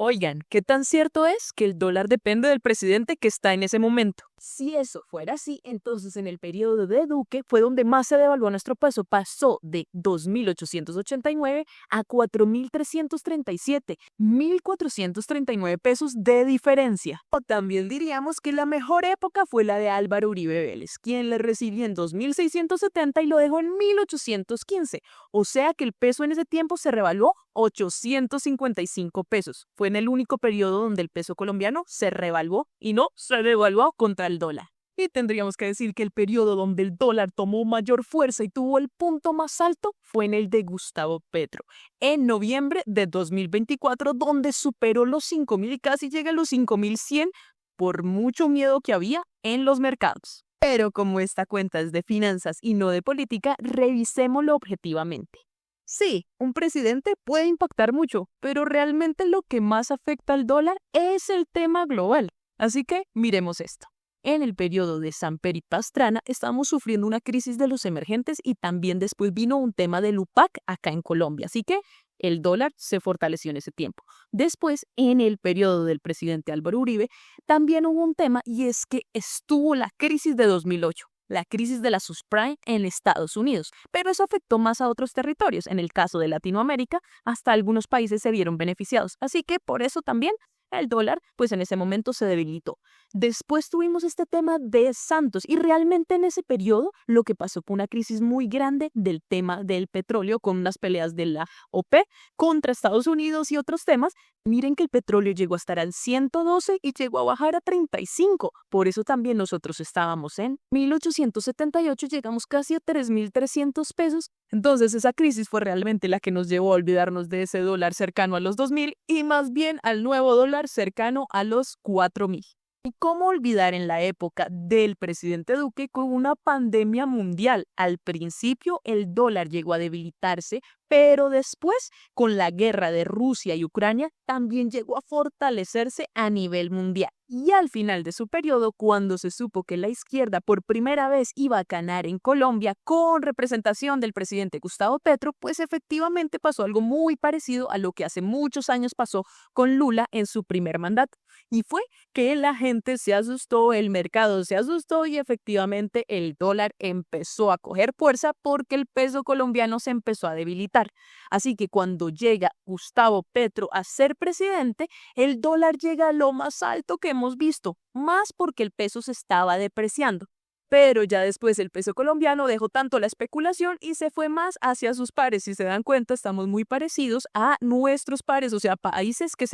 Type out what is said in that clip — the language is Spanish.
Oigan, ¿qué tan cierto es que el dólar depende del presidente que está en ese momento? Si eso fuera así, entonces en el periodo de Duque fue donde más se devaluó nuestro peso. Pasó de 2.889 a 4.337, 1.439 pesos de diferencia. O también diríamos que la mejor época fue la de Álvaro Uribe Vélez, quien le recibió en 2.670 y lo dejó en 1.815. O sea que el peso en ese tiempo se revaluó 855 pesos. Fue en el único periodo donde el peso colombiano se revaluó y no se devaluó contra el dólar. Y tendríamos que decir que el periodo donde el dólar tomó mayor fuerza y tuvo el punto más alto fue en el de Gustavo Petro, en noviembre de 2024, donde superó los 5.000 y casi llega a los 5.100 por mucho miedo que había en los mercados. Pero como esta cuenta es de finanzas y no de política, revisémoslo objetivamente. Sí, un presidente puede impactar mucho, pero realmente lo que más afecta al dólar es el tema global. Así que miremos esto. En el periodo de Samper y Pastrana estamos sufriendo una crisis de los emergentes y también después vino un tema del UPAC acá en Colombia. Así que el dólar se fortaleció en ese tiempo. Después, en el periodo del presidente Álvaro Uribe, también hubo un tema y es que estuvo la crisis de 2008. La crisis de la subprime en Estados Unidos, pero eso afectó más a otros territorios. En el caso de Latinoamérica, hasta algunos países se vieron beneficiados. Así que por eso también el dólar, pues en ese momento se debilitó. Después tuvimos este tema de Santos y realmente en ese periodo lo que pasó fue una crisis muy grande del tema del petróleo con unas peleas de la OPEP contra Estados Unidos y otros temas. Miren que el petróleo llegó a estar al 112 y llegó a bajar a 35. Por eso también nosotros estábamos en 1.878, llegamos casi a 3.300 pesos. Entonces esa crisis fue realmente la que nos llevó a olvidarnos de ese dólar cercano a los 2.000 y más bien al nuevo dólar cercano a los 4.000. ¿Y cómo olvidar en la época del presidente Duque con una pandemia mundial? Al principio el dólar llegó a debilitarse, pero después, con la guerra de Rusia y Ucrania, también llegó a fortalecerse a nivel mundial. Y al final de su periodo, cuando se supo que la izquierda por primera vez iba a ganar en Colombia con representación del presidente Gustavo Petro, pues efectivamente pasó algo muy parecido a lo que hace muchos años pasó con Lula en su primer mandato. Y fue que la gente se asustó, el mercado se asustó y efectivamente el dólar empezó a coger fuerza porque el peso colombiano se empezó a debilitar. Así que cuando llega Gustavo Petro a ser presidente, el dólar llega a lo más alto que hemos visto, más porque el peso se estaba depreciando. Pero ya después el peso colombiano dejó tanto la especulación y se fue más hacia sus pares. Si se dan cuenta, estamos muy parecidos a nuestros pares, o sea, países que se